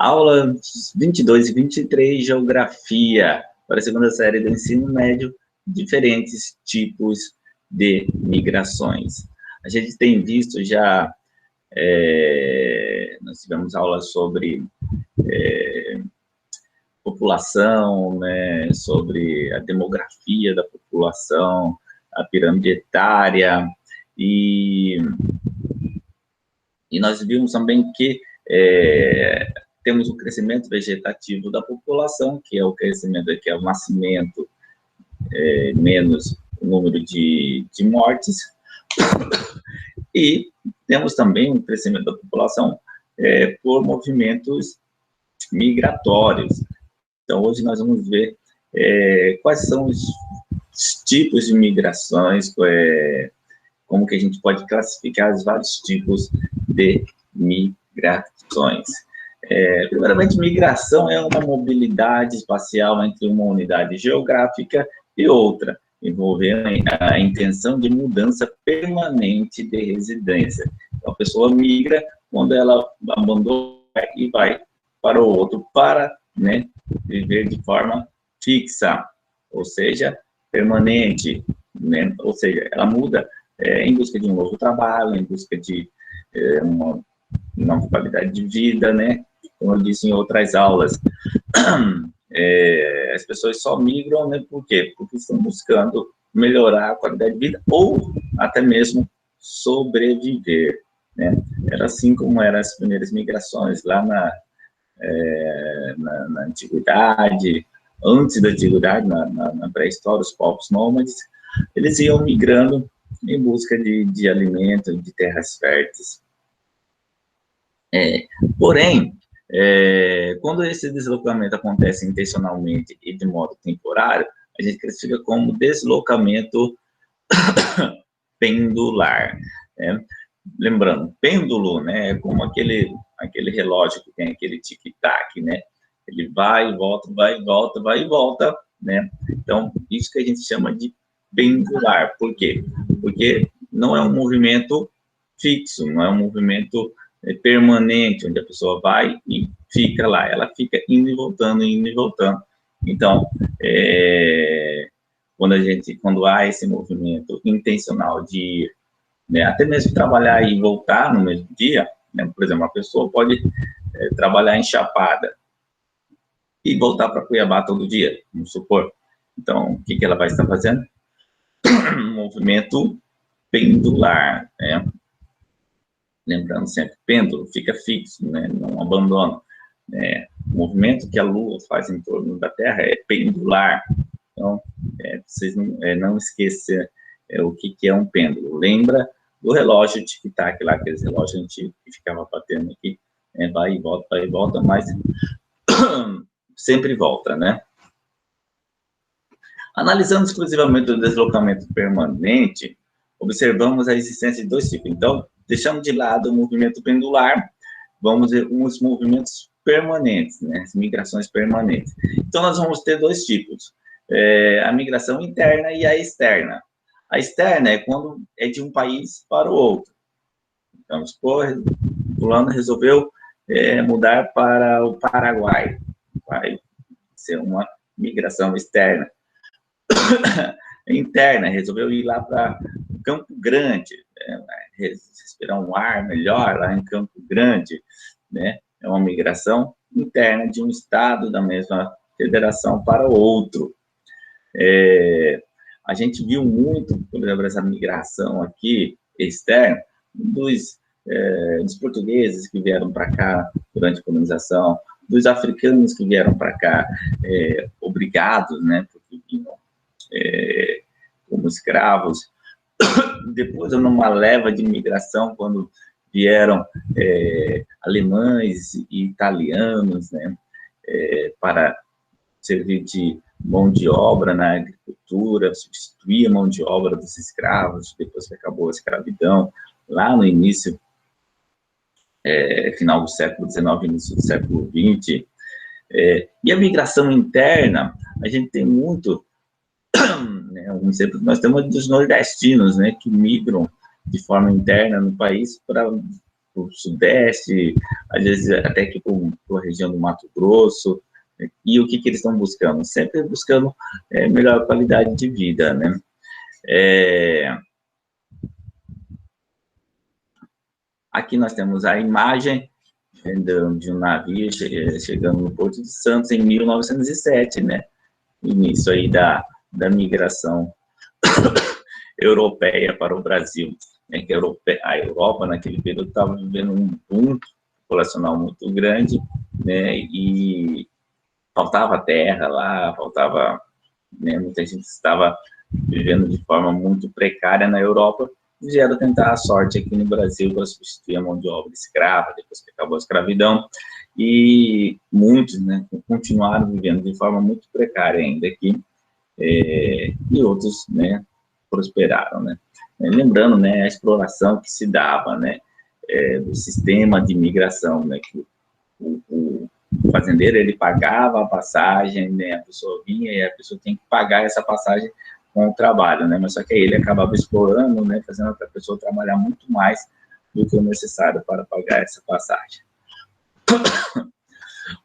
Aula 22 e 23, Geografia, para a segunda série do ensino médio, diferentes tipos de migrações. A gente tem visto já, nós tivemos aulas sobre população, né, sobre a demografia da população, a pirâmide etária, e nós vimos também que temos o crescimento vegetativo da população, que é o crescimento, que é o nascimento menos o número de mortes, e temos também um crescimento da população por movimentos migratórios. Então, hoje nós vamos ver quais são os tipos de migrações, como que a gente pode classificar os vários tipos de migrações. Primeiramente, migração é uma mobilidade espacial entre uma unidade geográfica e outra, envolvendo a intenção de mudança permanente de residência. Então, a pessoa migra quando ela abandona e vai para o outro, para, né, viver de forma fixa, ou seja, permanente, né? Ou seja, ela muda em busca de um novo trabalho, em busca de uma nova qualidade de vida, né? Como eu disse em outras aulas, as pessoas só migram, né? Por quê? Porque estão buscando melhorar a qualidade de vida ou até mesmo sobreviver, né? Era assim como eram as primeiras migrações lá na antiguidade, antes da antiguidade, na pré-história, os povos nômades, eles iam migrando em busca de alimento, de terras férteis. Porém, quando esse deslocamento acontece intencionalmente e de modo temporário, a gente classifica como deslocamento pendular, né? Lembrando, pêndulo, né, é como aquele relógio que tem aquele tic-tac, né? Ele vai e volta, vai e volta, vai e volta, né? Então, isso que a gente chama de pendular. Por quê? Porque não é um movimento fixo, não é um movimento permanente, onde a pessoa vai e fica lá. Ela fica indo e voltando, indo e voltando. Então, quando há esse movimento intencional de ir, né, até mesmo trabalhar e voltar no mesmo dia, né, por exemplo, uma pessoa pode trabalhar em Chapada e voltar para Cuiabá todo dia, vamos supor. Então, o que ela vai estar fazendo? Um movimento pendular, né? Lembrando sempre, pêndulo fica fixo, né? Não abandona. O movimento que a Lua faz em torno da Terra é pendular. Então, vocês não esqueçam o que é um pêndulo. Lembra do relógio tic-tac lá, aqueles relógios antigos que ficava batendo aqui, vai e volta, mas sempre volta, né? Analisando exclusivamente o deslocamento permanente, observamos a existência de dois tipos. Então, deixando de lado o movimento pendular, vamos ver os movimentos permanentes, né? As migrações permanentes. Então, nós vamos ter dois tipos, a migração interna e a externa. A externa é quando é de um país para o outro. Então, o fulano resolveu mudar para o Paraguai. Vai ser uma migração externa. Interna, resolveu ir lá para Campo Grande, respirar um ar melhor lá em Campo Grande, né? É uma migração interna de um estado da mesma federação para o outro. A gente viu muito, por exemplo, essa migração aqui externa dos portugueses que vieram para cá durante a colonização, dos africanos que vieram para cá obrigados, né, porque vinham como escravos. Depois, numa leva de imigração, quando vieram alemães e italianos, né, para servir de mão de obra na agricultura, substituir a mão de obra dos escravos, depois que acabou a escravidão, lá no início, final do século XIX, início do século XX. E a migração interna, a gente tem muito, né, um exemplo, nós temos dos nordestinos, né, que migram de forma interna no país para para o Sudeste, às vezes até aqui para a região do Mato Grosso. E o que eles estão buscando? Sempre buscando melhor qualidade de vida, né? Aqui nós temos a imagem de um navio chegando no Porto de Santos em 1907, né? Início aí da migração europeia para o Brasil. Né? Que a Europa, naquele período, estava vivendo um boom populacional muito grande, né? E faltava terra lá, faltava, né? Muita gente estava vivendo de forma muito precária na Europa, e vieram tentar a sorte aqui no Brasil para substituir a mão de obra escrava, depois que acabou a escravidão, e muitos, né, continuaram vivendo de forma muito precária ainda aqui, e outros, né, prosperaram, né. Lembrando, né, a exploração que se dava, né, do sistema de imigração, né, que o fazendeiro, ele pagava a passagem, né, a pessoa vinha e a pessoa tem que pagar essa passagem com o trabalho, né, mas só que aí ele acabava explorando, né, fazendo a pessoa trabalhar muito mais do que o necessário para pagar essa passagem.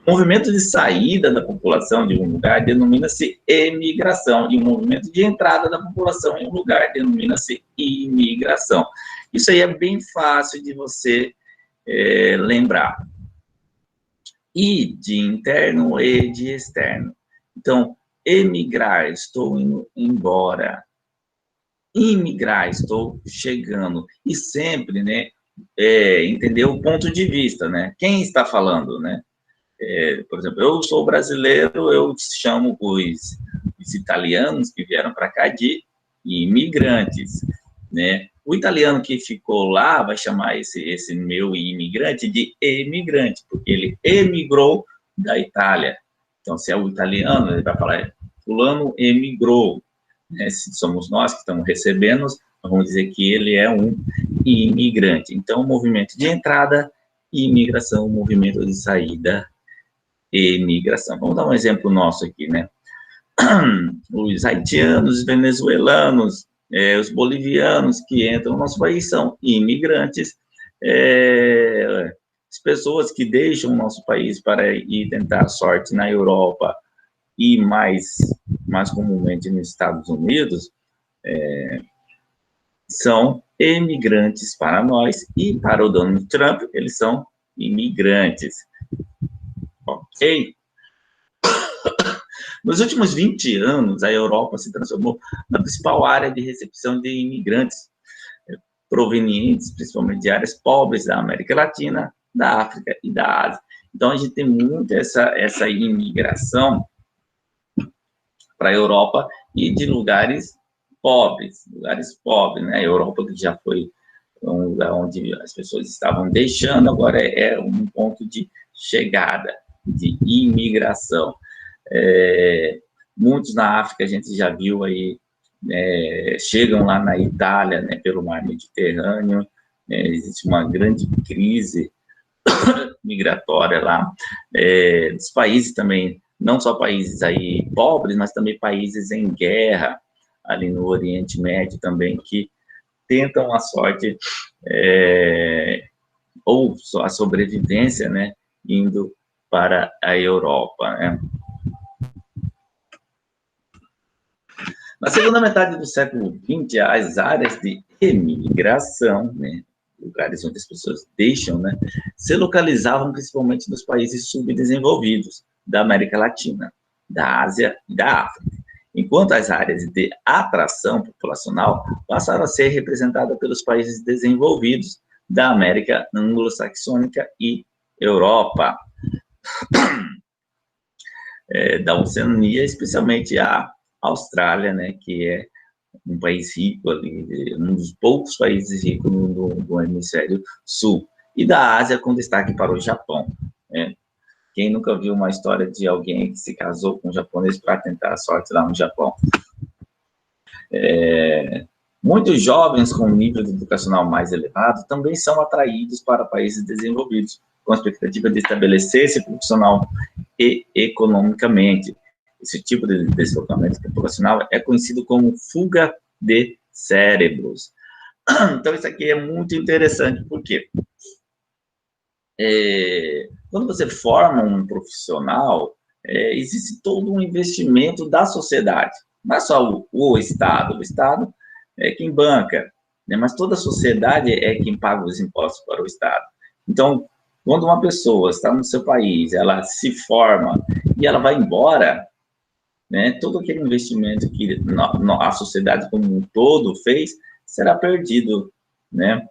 O movimento de saída da população de um lugar denomina-se emigração, e o movimento de entrada da população em um lugar denomina-se imigração. Isso aí é bem fácil de você lembrar. E de interno e de externo. Então, emigrar, estou indo embora. Imigrar, estou chegando. E sempre, né, entender o ponto de vista, né? Quem está falando, né? Por exemplo, eu sou brasileiro, eu chamo os italianos que vieram para cá de imigrantes, né? O italiano que ficou lá vai chamar esse meu imigrante de emigrante, porque ele emigrou da Itália. Então, se é o italiano, ele vai falar, fulano emigrou. Né? Se somos nós que estamos recebendo, nós vamos dizer que ele é um imigrante. Então, o movimento de entrada e imigração, o movimento de saída e imigração. Vamos dar um exemplo nosso aqui, né? Os haitianos, os venezuelanos, os bolivianos que entram no nosso país são imigrantes, as pessoas que deixam o nosso país para ir tentar sorte na Europa e mais comumente nos Estados Unidos, são imigrantes para nós, e para o Donald Trump, eles são imigrantes. Ok? Nos últimos 20 anos, a Europa se transformou na principal área de recepção de imigrantes provenientes, principalmente de áreas pobres da América Latina, da África e da Ásia. Então, a gente tem muito essa imigração para a Europa e de lugares pobres, né? A Europa, que já foi um lugar onde as pessoas estavam deixando, agora é um ponto de chegada, de imigração. Muitos na África, a gente já viu aí, chegam lá na Itália, né, pelo mar Mediterrâneo, existe uma grande crise migratória lá, dos países também, não só países aí pobres, mas também países em guerra, ali no Oriente Médio também, que tentam a sorte, ou a sobrevivência, né, indo para a Europa, né. Na segunda metade do século XX, as áreas de emigração, né, lugares onde as pessoas deixam, né, se localizavam principalmente nos países subdesenvolvidos da América Latina, da Ásia e da África, enquanto as áreas de atração populacional passaram a ser representadas pelos países desenvolvidos da América anglo-saxônica e Europa, da Oceania, especialmente a Austrália, né, que é um país rico ali, um dos poucos países ricos do hemisfério sul, e da Ásia, com destaque para o Japão, né? Quem nunca viu uma história de alguém que se casou com um japonês para tentar a sorte lá no Japão? Muitos jovens com nível educacional mais elevado também são atraídos para países desenvolvidos, com a expectativa de estabelecer-se profissional e economicamente. Esse tipo de deslocamento populacional é conhecido como fuga de cérebros. Então, isso aqui é muito interessante, por quê? quando você forma um profissional, existe todo um investimento da sociedade, não é só o Estado é quem banca, né, mas toda a sociedade é quem paga os impostos para o Estado. Então, quando uma pessoa está no seu país, ela se forma e ela vai embora, né, todo aquele investimento que a sociedade como um todo fez será perdido, né?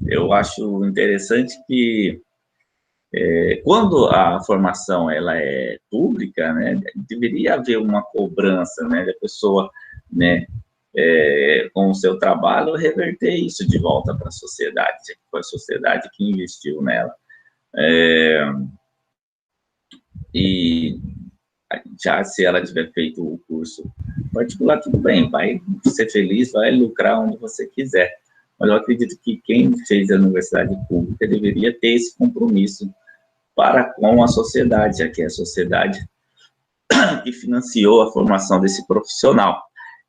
Eu acho interessante que quando a formação ela é pública, né, deveria haver uma cobrança, né, da pessoa, né, com o seu trabalho, reverter isso de volta para a sociedade, já que foi a sociedade que investiu nela. E já se ela tiver feito o curso particular, tudo bem, vai ser feliz, vai lucrar onde você quiser. Mas eu acredito que quem fez a universidade pública deveria ter esse compromisso para com a sociedade, já que é a sociedade que financiou a formação desse profissional.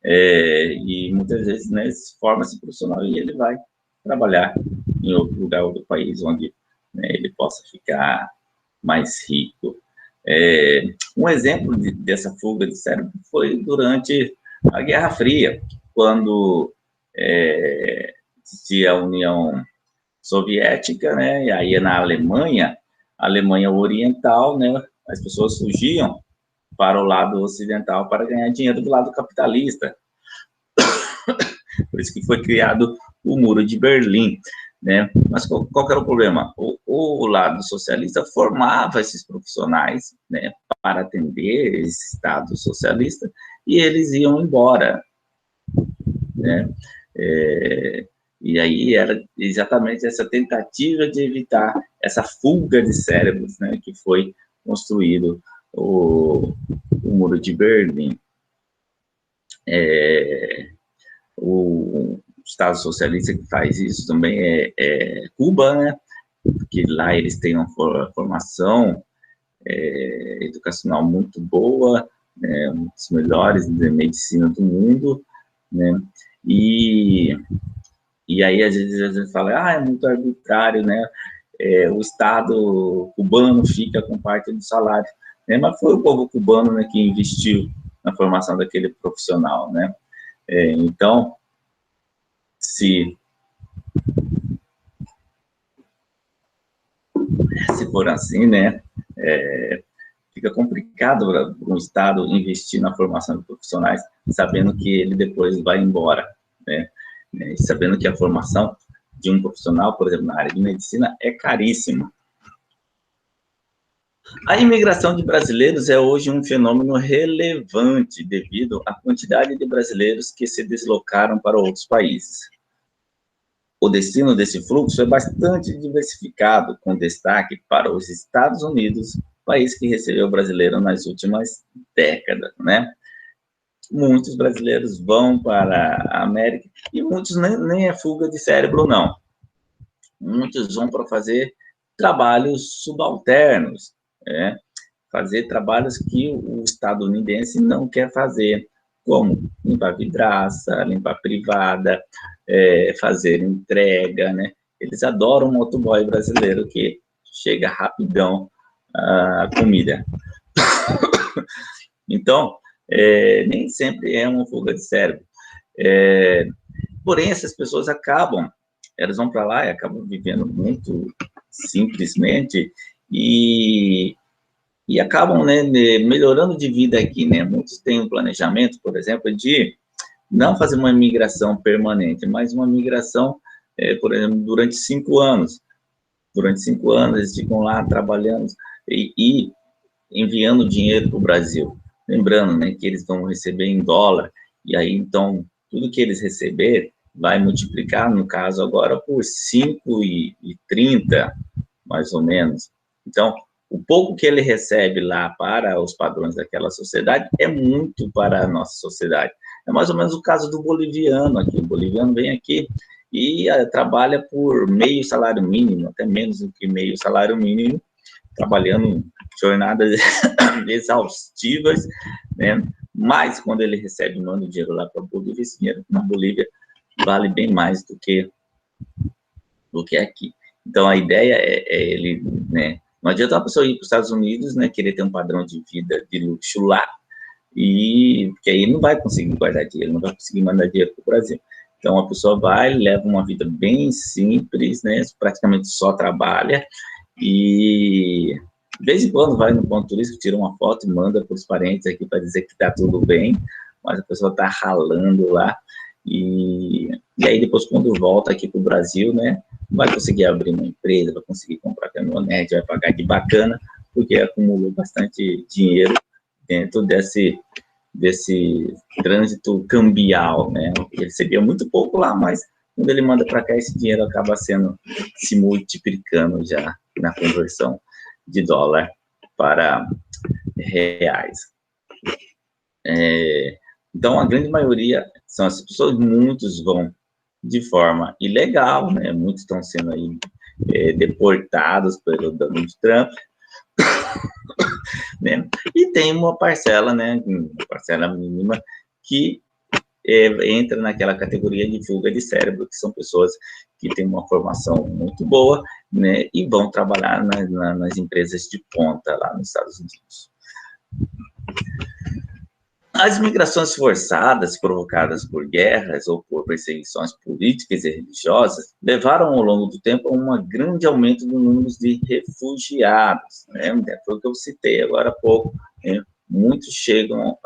E muitas vezes, né, se forma esse profissional e ele vai trabalhar em outro lugar do país onde, né, ele possa ficar mais rico. Um exemplo dessa fuga de cérebro foi durante a Guerra Fria, quando existia a União Soviética, né, e aí na Alemanha, a Alemanha Oriental, né, as pessoas fugiam para o lado ocidental para ganhar dinheiro do lado capitalista. Por isso que foi criado o Muro de Berlim, né? Mas qual era o problema? O lado socialista formava esses profissionais, né, para atender esse Estado socialista, e eles iam embora, né? E aí era exatamente essa tentativa de evitar essa fuga de cérebros, né, que foi construído o Muro de Berlim. O Estado socialista que faz isso também é Cuba, né, porque lá eles têm uma formação educacional muito boa, né, um dos melhores de medicina do mundo, né, e aí às vezes a gente fala, é muito arbitrário, né, o Estado cubano fica com parte do salário, né, mas foi o povo cubano, né, que investiu na formação daquele profissional, né. Então, se for assim, né, fica complicado para um Estado investir na formação de profissionais, sabendo que ele depois vai embora, né, sabendo que a formação de um profissional, por exemplo, na área de medicina, é caríssima. A imigração de brasileiros é hoje um fenômeno relevante devido à quantidade de brasileiros que se deslocaram para outros países. O destino desse fluxo é bastante diversificado, com destaque para os Estados Unidos, país que recebeu brasileiro nas últimas décadas, né? Muitos brasileiros vão para a América, e muitos nem é fuga de cérebro, não. Muitos vão para fazer trabalhos subalternos, né? Fazer trabalhos que o estadunidense não quer fazer, como limpar vidraça, limpar privada, fazer entrega, né? Eles adoram o motoboy brasileiro que chega rapidão a comida. Então, nem sempre é uma fuga de cérebro. Porém, essas pessoas elas vão para lá e acabam vivendo muito simplesmente e acabam, né, melhorando de vida aqui, né? Muitos têm um planejamento, por exemplo, de não fazer uma migração permanente, mas uma migração, por exemplo, durante 5 anos. Durante 5 anos, eles ficam lá trabalhando e enviando dinheiro para o Brasil. Lembrando, né, que eles vão receber em dólar, e aí, então, tudo que eles receber vai multiplicar, no caso agora, por 5,30, mais ou menos. Então, o pouco que ele recebe lá para os padrões daquela sociedade é muito para a nossa sociedade. É mais ou menos o caso do boliviano aqui. O boliviano vem aqui e trabalha por meio salário mínimo, até menos do que meio salário mínimo, trabalhando jornadas exaustivas, né? Mas quando ele recebe, manda o dinheiro lá para a Bolívia, esse dinheiro na Bolívia vale bem mais do que aqui. Então, a ideia é ele, né, não adianta uma pessoa ir para os Estados Unidos, né, querer ter um padrão de vida de luxo lá, porque aí não vai conseguir guardar dinheiro, não vai conseguir mandar dinheiro para o Brasil. Então, a pessoa vai, leva uma vida bem simples, né, praticamente só trabalha, e de vez em quando vai no ponto turístico, tira uma foto e manda para os parentes aqui para dizer que está tudo bem, mas a pessoa está ralando lá, e aí depois quando volta aqui para o Brasil, né, vai conseguir abrir uma empresa, vai conseguir comprar caminhonete, vai pagar de bacana, porque acumulou bastante dinheiro dentro desse trânsito cambial, né? Ele recebia muito pouco lá, mas quando ele manda para cá, esse dinheiro acaba se multiplicando já na conversão de dólar para reais. Então, a grande maioria são as pessoas, muitos vão de forma ilegal, né? Muitos estão sendo aí deportados pelo Donald Trump, né? E tem uma parcela, né? Uma parcela mínima que entra naquela categoria de fuga de cérebro, que são pessoas que têm uma formação muito boa, né? E vão trabalhar nas empresas de ponta lá nos Estados Unidos. As migrações forçadas provocadas por guerras ou por perseguições políticas e religiosas levaram ao longo do tempo a um grande aumento do número de refugiados, né? Foi o que eu citei agora há pouco, né? Muitos chegam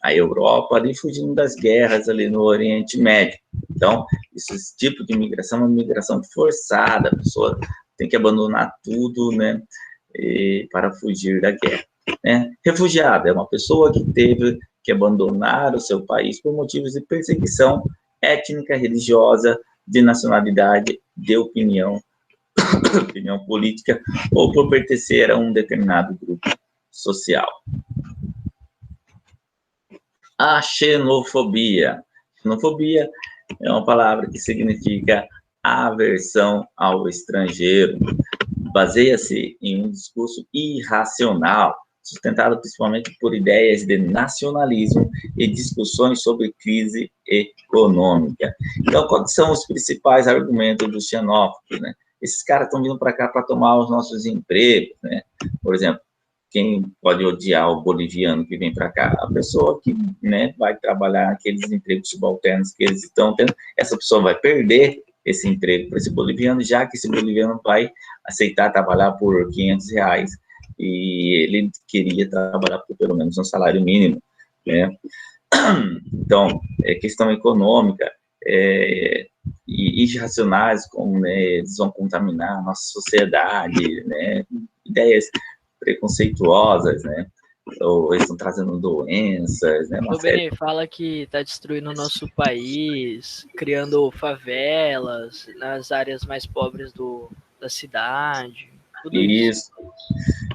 à Europa ali fugindo das guerras ali no Oriente Médio. Então, esse tipo de migração é uma migração forçada, a pessoa tem que abandonar tudo, né? Para fugir da guerra. Refugiado é uma pessoa que teve que abandonar o seu país por motivos de perseguição étnica, religiosa, de nacionalidade, de opinião política ou por pertencer a um determinado grupo social. A xenofobia. Xenofobia é uma palavra que significa aversão ao estrangeiro. Baseia-se em um discurso irracional, sustentado principalmente por ideias de nacionalismo e discussões sobre crise econômica. Então, quais são os principais argumentos dos xenófobos, né? Esses caras estão vindo para cá para tomar os nossos empregos, né? Por exemplo, quem pode odiar o boliviano que vem para cá? A pessoa que, né, vai trabalhar aqueles empregos subalternos que eles estão tendo, essa pessoa vai perder esse emprego para esse boliviano, já que esse boliviano vai aceitar trabalhar por R$500 e ele queria trabalhar por pelo menos um salário mínimo, né? Então, questão econômica e irracionais, como, né, eles vão contaminar a nossa sociedade, né? Ideias preconceituosas, né? Ou eles estão trazendo doenças, né? O Benê fala que está destruindo o nosso país, criando favelas nas áreas mais pobres da cidade, tudo isso.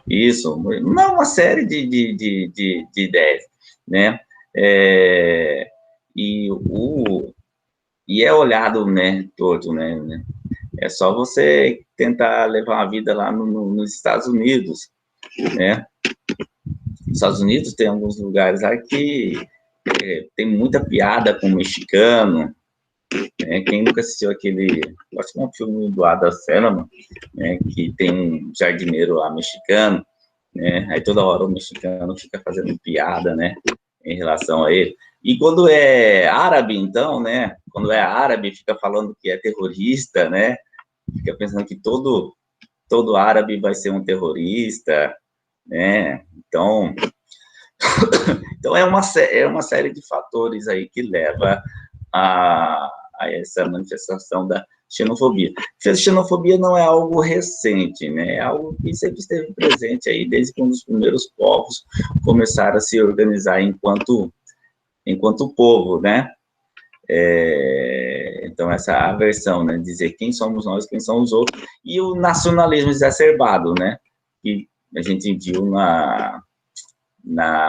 Isso, não, uma série de ideias, né? E é olhado, né, todo, né? É só você tentar levar uma vida lá nos Estados Unidos, né? Nos Estados Unidos tem alguns lugares lá que tem muita piada com o mexicano, né? Quem nunca assistiu aquele, acho que é um filme do Adam Sandler, né, que tem um jardineiro lá mexicano, né? Aí toda hora o mexicano fica fazendo piada, né, em relação a ele. E quando é árabe, então, né, quando é árabe, fica falando que é terrorista, né, fica pensando que todo árabe vai ser um terrorista, né, então é uma série de fatores aí que leva a essa manifestação da xenofobia. A xenofobia não é algo recente, né? É algo que sempre esteve presente aí desde quando os primeiros povos começaram a se organizar enquanto povo, né? Então, essa aversão, né? Dizer quem somos nós, quem são os outros, e o nacionalismo exacerbado, né? Que a gente viu na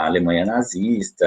Alemanha nazista,